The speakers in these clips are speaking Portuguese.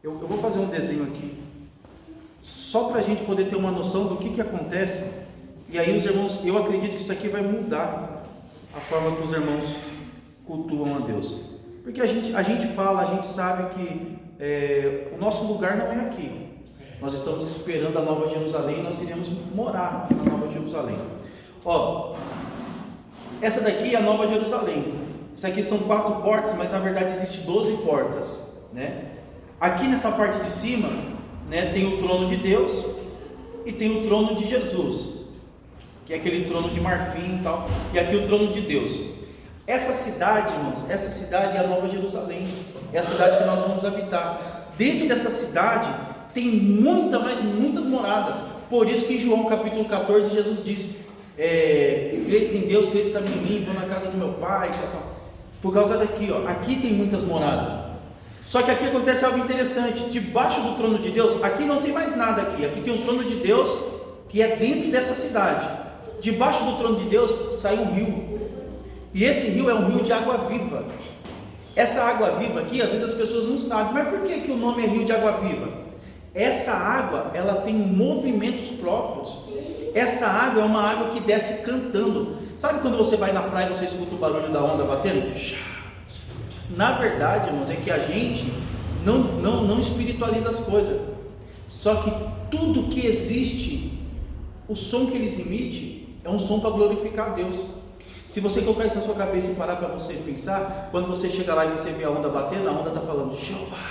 Eu vou fazer um desenho aqui, só para a gente poder ter uma noção do que acontece. E aí os irmãos, eu acredito que isso aqui vai mudar a forma que os irmãos cultuam a Deus. Porque a gente fala, a gente sabe que o nosso lugar não é aqui. Nós estamos esperando a Nova Jerusalém, nós iremos morar na Nova Jerusalém. Ó, essa daqui é a Nova Jerusalém. Essa aqui são 4 portas, mas na verdade existem 12 portas, né? Aqui nessa parte de cima, né, tem o trono de Deus e tem o trono de Jesus, que é aquele trono de marfim e tal. E aqui o trono de Deus. Essa cidade, irmãos, essa cidade é a Nova Jerusalém. É a cidade que nós vamos habitar. Dentro dessa cidade tem muitas moradas. Por isso que em João capítulo 14 Jesus diz: credes em Deus, credes também em mim, vou na casa do meu pai, tal. Por causa daqui, ó, aqui tem muitas moradas. Só que aqui acontece algo interessante. Debaixo do trono de Deus, aqui não tem mais nada aqui. Aqui tem o trono de Deus, que é dentro dessa cidade. Debaixo do trono de Deus sai um rio. E esse rio é um rio de água viva. Essa água viva aqui, às vezes as pessoas não sabem, mas por que o nome é rio de água viva? Essa água, ela tem movimentos próprios. Essa água é uma água que desce cantando. Sabe quando você vai na praia e você escuta o barulho da onda batendo? Na verdade, irmãos, é que a gente não espiritualiza as coisas. Só que tudo que existe, o som que eles emitem é um som para glorificar a Deus. Se você colocar isso na sua cabeça e parar para você pensar, quando você chega lá e você vê a onda batendo, a onda está falando Jeová,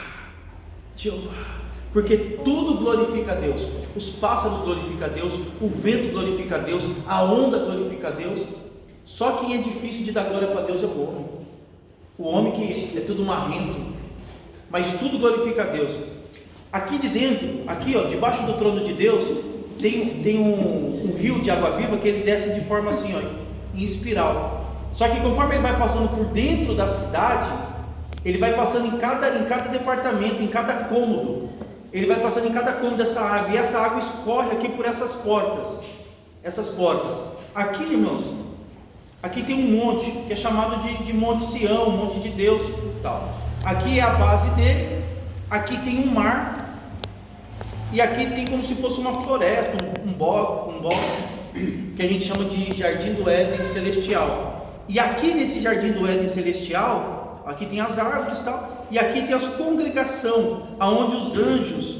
Jeová. Porque tudo glorifica a Deus. Os pássaros glorificam a Deus, o vento glorifica a Deus, a onda glorifica a Deus. Só quem é difícil de dar glória para Deus é o homem. O homem que é tudo marrento, mas tudo glorifica a Deus. Aqui de dentro, aqui ó, debaixo do trono de Deus, tem um rio de água viva que ele desce de forma assim, ó, em espiral. Só que conforme ele vai passando por dentro da cidade, ele vai passando em cada departamento, em cada cômodo. Ele vai passando em cada cômodo dessa água, e essa água escorre aqui por essas portas. Essas portas. Aqui, irmãos, aqui tem um monte, que é chamado de Monte Sião, Monte de Deus, tal. Aqui é a base dele. Aqui tem um mar, e aqui tem como se fosse uma floresta, um bosque, que a gente chama de Jardim do Éden Celestial. E aqui nesse Jardim do Éden Celestial, aqui tem as árvores e tal, e aqui tem as congregações, aonde os anjos,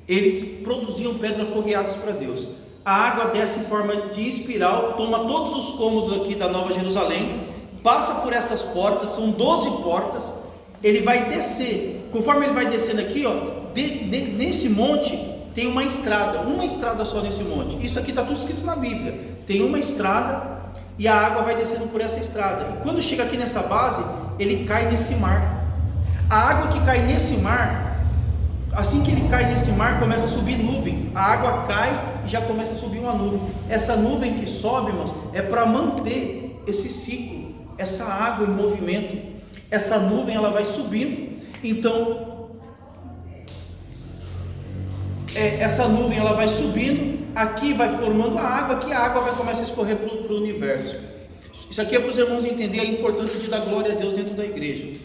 eles produziam pedras fogueadas para Deus. A água desce em forma de espiral, toma todos os cômodos aqui da Nova Jerusalém, passa por essas portas, são 12 portas, ele vai descer. Conforme ele vai descendo aqui, ó, nesse monte tem uma estrada só nesse monte. Isso aqui está tudo escrito na Bíblia. Tem uma estrada e a água vai descendo por essa estrada. E quando chega aqui nessa base, ele cai nesse mar. A água que cai nesse mar, assim que ele cai nesse mar, começa a subir nuvem. A água cai e já começa a subir uma nuvem. Essa nuvem que sobe, irmãos, é para manter esse ciclo, essa água em movimento. Essa nuvem ela vai subindo. Então essa nuvem ela vai subindo, aqui vai formando a água, que a água vai começar a escorrer para o universo. Isso aqui é para os irmãos entenderem a importância de dar glória a Deus dentro da igreja.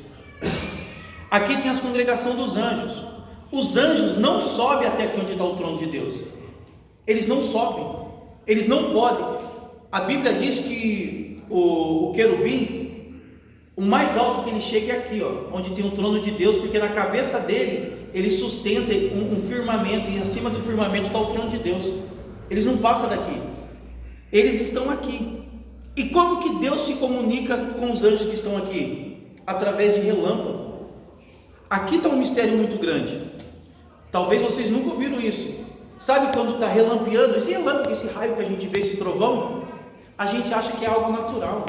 Aqui tem as congregações dos anjos. Os anjos não sobem até aqui onde está o trono de Deus. Eles não sobem, eles não podem. A Bíblia diz que o querubim, o mais alto que ele chega é aqui, ó, onde tem o trono de Deus, porque na cabeça dele ele sustenta um firmamento, e acima do firmamento está o trono de Deus. Eles não passam daqui, eles estão aqui. E como que Deus se comunica com os anjos que estão aqui? Através de relâmpago. Aqui está um mistério muito grande. Talvez vocês nunca ouviram isso. Sabe quando está relampeando? Esse relâmpago, esse raio que a gente vê, esse trovão, a gente acha que é algo natural.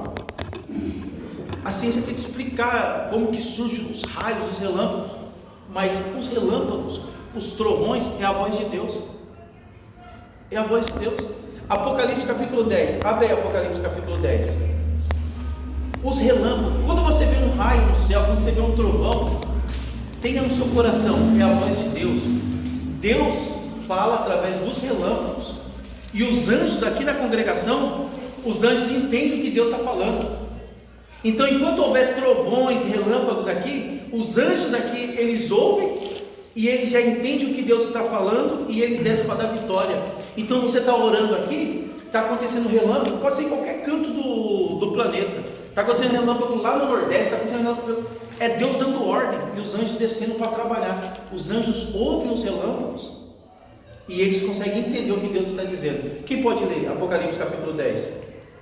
A ciência tem que explicar como que surgem os raios, os relâmpagos. Mas os relâmpagos, os trovões, é a voz de Deus. É a voz de Deus. Apocalipse capítulo 10. Abre aí Apocalipse capítulo 10. Os relâmpagos, quando você vê um raio no céu, quando você vê um trovão, tenha no seu coração, é a voz de Deus. Deus fala através dos relâmpagos. E os anjos aqui na congregação, os anjos entendem o que Deus está falando. Então, enquanto houver trovões e relâmpagos aqui, os anjos aqui, eles ouvem e eles já entendem o que Deus está falando e eles descem para dar vitória. Então você está orando aqui, está acontecendo relâmpago, pode ser em qualquer canto do planeta, está acontecendo relâmpago lá no Nordeste, está acontecendo relâmpago, é Deus dando ordem e os anjos descendo para trabalhar. Os anjos ouvem os relâmpagos e eles conseguem entender o que Deus está dizendo. Quem pode ler? Apocalipse capítulo 10.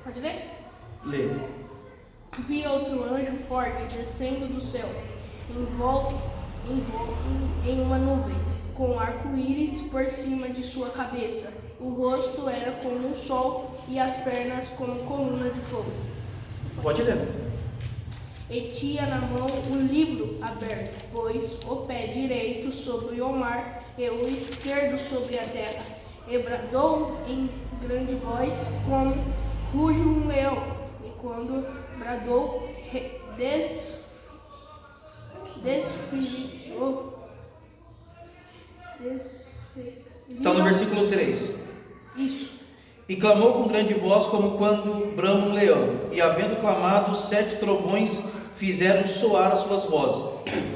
Pode ler? Lê. Vi outro anjo forte descendo do céu, envolto em uma nuvem, com arco-íris por cima de sua cabeça. O rosto era como um sol e as pernas como coluna de fogo. Pode ler. E tinha na mão um livro aberto, pois o pé direito sobre o mar e o esquerdo sobre a terra. E bradou em grande voz, como ruge um leão. E quando bradou, Está no versículo 3. Isso. E clamou com grande voz, como quando brama um leão. E havendo clamado, 7 trovões fizeram soar as suas vozes.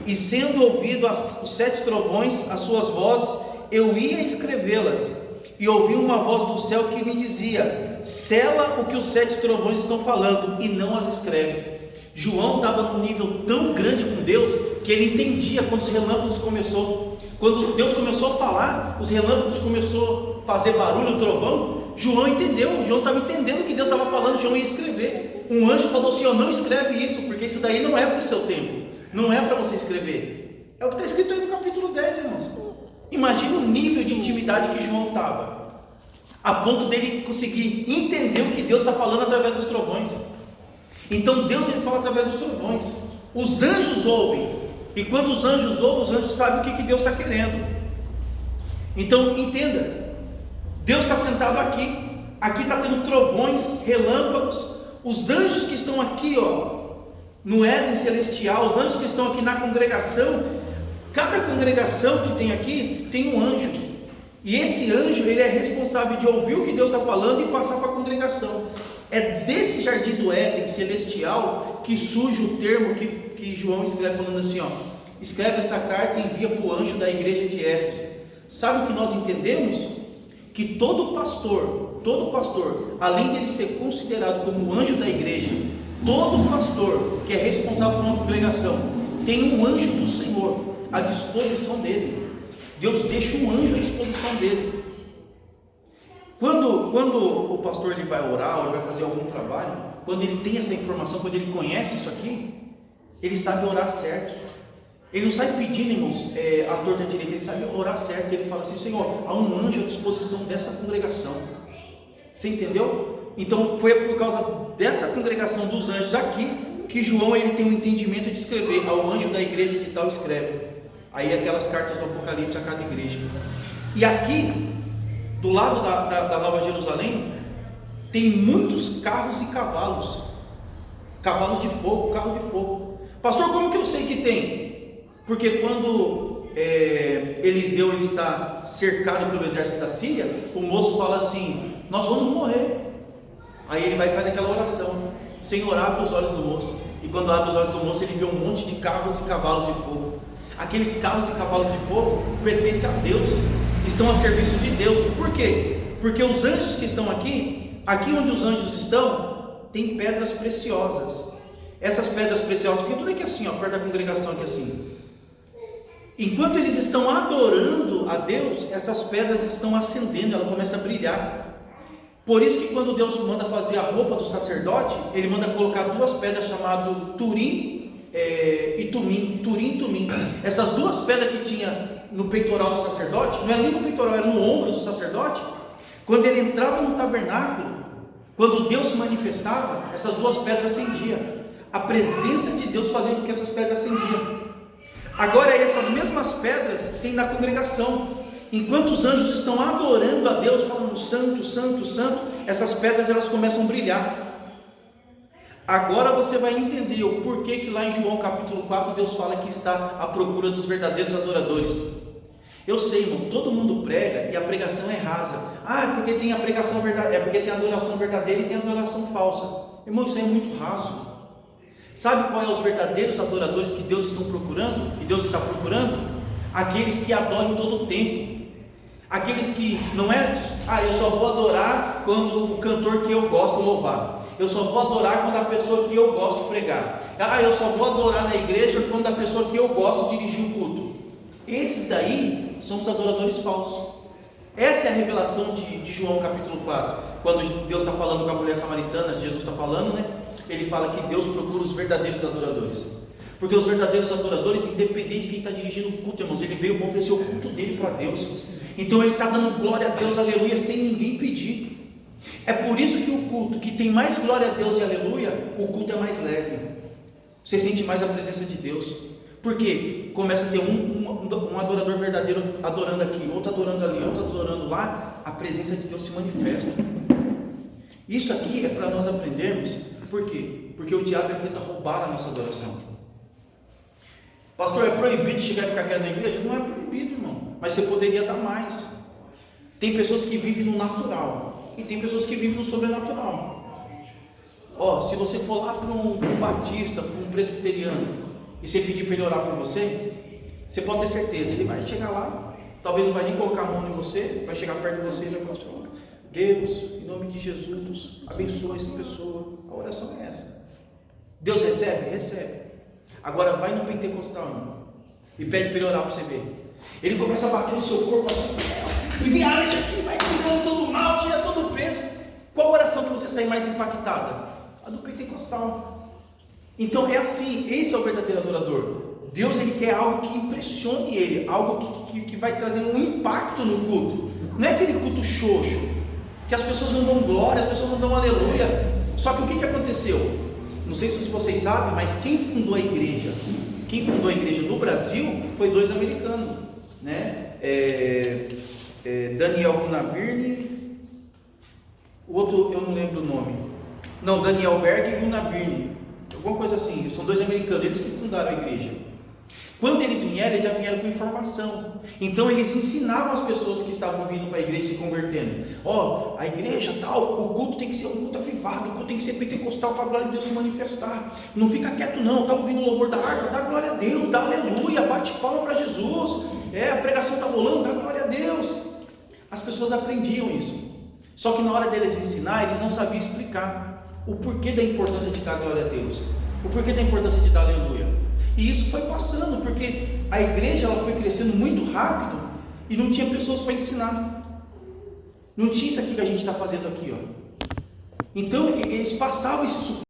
E sendo ouvido os 7 trovões, as suas vozes, eu ia escrevê-las. E ouvi uma voz do céu que me dizia: sela o que os 7 trovões estão falando, e não as escreve. João estava num nível tão grande com Deus, que ele entendia quando os relâmpagos começou. Quando Deus começou a falar, os relâmpagos começou a fazer barulho, o trovão, João entendeu, João estava entendendo o que Deus estava falando, João ia escrever. Um anjo falou assim: não escreve isso, porque isso daí não é para o seu tempo, não é para você escrever. É o que está escrito aí no capítulo 10, irmãos. Imagina o nível de intimidade que João estava, a ponto dele conseguir entender o que Deus está falando através dos trovões. Então Deus, ele fala através dos trovões. Os anjos ouvem, e quando os anjos ouvem, os anjos sabem o que Deus está querendo. Então entenda, Deus está sentado aqui está tendo trovões, relâmpagos. Os anjos que estão aqui, no Éden celestial, os anjos que estão aqui na congregação, cada congregação que tem aqui tem um anjo, e esse anjo, ele é responsável de ouvir o que Deus está falando e passar para a congregação. É desse jardim do Éden celestial que surge o termo que João escreve, falando assim: escreve essa carta e envia para o anjo da igreja de Éfeso. Sabe o que nós entendemos? Que todo pastor, além dele ser considerado como anjo da igreja, todo pastor que é responsável por uma congregação tem um anjo do Senhor à disposição dele. Deus deixa um anjo à disposição dele. Quando o pastor ele vai orar, ou ele vai fazer algum trabalho, quando ele tem essa informação, quando ele conhece isso aqui, ele sabe orar certo. Ele não sai pedindo, irmãos, a torta à direita, ele sabe orar certo. Ele fala assim: Senhor, há um anjo à disposição dessa congregação. Você entendeu? Então foi por causa dessa congregação dos anjos aqui que João, ele tem um entendimento de escrever: ao anjo da igreja de tal escreve. Aí aquelas cartas do Apocalipse a cada igreja. E aqui, do lado da Nova Jerusalém, tem muitos carros e cavalos. Cavalos de fogo, carro de fogo. Pastor, como que eu sei que tem? Porque quando Eliseu ele está cercado pelo exército da Síria, o moço fala assim: nós vamos morrer. Aí ele vai e faz aquela oração: Senhor, abre os olhos do moço. E quando abre os olhos do moço, ele vê um monte de carros e cavalos de fogo. Aqueles carros e cavalos de fogo pertencem a Deus, estão a serviço de Deus. Por quê? Porque os anjos que estão aqui onde os anjos estão, tem pedras preciosas. Essas pedras preciosas ficam tudo aqui assim, perto da congregação aqui assim. Enquanto eles estão adorando a Deus, essas pedras estão acendendo, ela começa a brilhar. Por isso que quando Deus manda fazer a roupa do sacerdote, ele manda colocar 2 pedras chamadas Turim e Tumim. Essas 2 pedras que tinha no peitoral do sacerdote, não era nem no peitoral, era no ombro do sacerdote. Quando ele entrava no tabernáculo, quando Deus se manifestava, essas 2 pedras acendiam. A presença de Deus fazia com que essas pedras acendiam. Agora essas mesmas pedras tem na congregação. Enquanto os anjos estão adorando a Deus, falando santo, santo, santo, essas pedras elas começam a brilhar. Agora você vai entender o porquê que lá em João capítulo 4 Deus fala que está à procura dos verdadeiros adoradores. Eu sei, irmão, todo mundo prega e a pregação é rasa. É porque tem a pregação verdadeira, é porque tem a adoração verdadeira e tem a adoração falsa. Irmão, isso aí é muito raso. Sabe qual é os verdadeiros adoradores que Deus está procurando? Aqueles que adoram em todo o tempo. Aqueles que não é, eu só vou adorar quando o cantor que eu gosto louvar. Eu só vou adorar quando a pessoa que eu gosto pregar. Eu só vou adorar na igreja quando a pessoa que eu gosto dirigir o culto. Esses daí são os adoradores falsos. Essa é a revelação de João capítulo 4. Quando Deus está falando com a mulher samaritana, Jesus está falando, né? Ele fala que Deus procura os verdadeiros adoradores. Porque os verdadeiros adoradores, independente de quem está dirigindo o culto, irmãos, ele veio para oferecer o culto dele para Deus. Então ele está dando glória a Deus, aleluia, sem ninguém pedir. É por isso que o culto que tem mais glória a Deus e aleluia, o culto é mais leve. Você sente mais a presença de Deus. Porque começa a ter um adorador verdadeiro adorando aqui, outro adorando ali, outro adorando lá, a presença de Deus se manifesta. Isso aqui é para nós aprendermos. Por quê? Porque o diabo tenta roubar a nossa adoração. Pastor, é proibido chegar e ficar quieto na igreja? Não é proibido, irmão, mas você poderia dar mais. Tem pessoas que vivem no natural e tem pessoas que vivem no sobrenatural. Se você for lá para um batista, para um presbiteriano, e você pedir para ele orar por você, você pode ter certeza, ele vai chegar lá, talvez não vai nem colocar a mão em você, vai chegar perto de você e vai falar assim: Deus, em nome de Jesus, abençoa essa pessoa. A oração é essa. Deus recebe? Recebe. Agora vai no pentecostal, irmão, e pede para ele orar para você ver. Ele começa a bater no seu corpo assim, e viaja aqui, vai tirando todo o mal, tira todo o peso. Qual oração que você sai mais impactada? A do pentecostal. Então é assim, esse é o verdadeiro adorador. Deus, ele quer algo que impressione ele, algo que vai trazer um impacto no culto. Não é aquele culto xoxo, que as pessoas não dão glória, as pessoas não dão aleluia. Só que o que aconteceu? Não sei se vocês sabem, mas quem fundou a igreja no Brasil foi 2 americanos, né? Daniel Gunavirne, o outro eu não lembro o nome. Não, Daniel Berg e Gunavirne, alguma coisa assim. São 2 americanos, eles que fundaram a igreja. Quando eles vieram, eles já vieram com informação. Então eles ensinavam as pessoas que estavam vindo para a igreja se convertendo. A igreja tal, o culto tem que ser um culto avivado, o culto tem que ser pentecostal para a glória de Deus se manifestar. Não fica quieto não, está ouvindo o louvor da harpa, dá glória a Deus, dá aleluia, bate palma para Jesus. A pregação está rolando, dá glória a Deus. As pessoas aprendiam isso. Só que na hora deles ensinar, eles não sabiam explicar o porquê da importância de dar glória a Deus, o porquê da importância de dar aleluia. E isso foi passando, porque a igreja ela foi crescendo muito rápido e não tinha pessoas para ensinar. Não tinha isso aqui que a gente está fazendo aqui, Então eles passavam esse sufoco.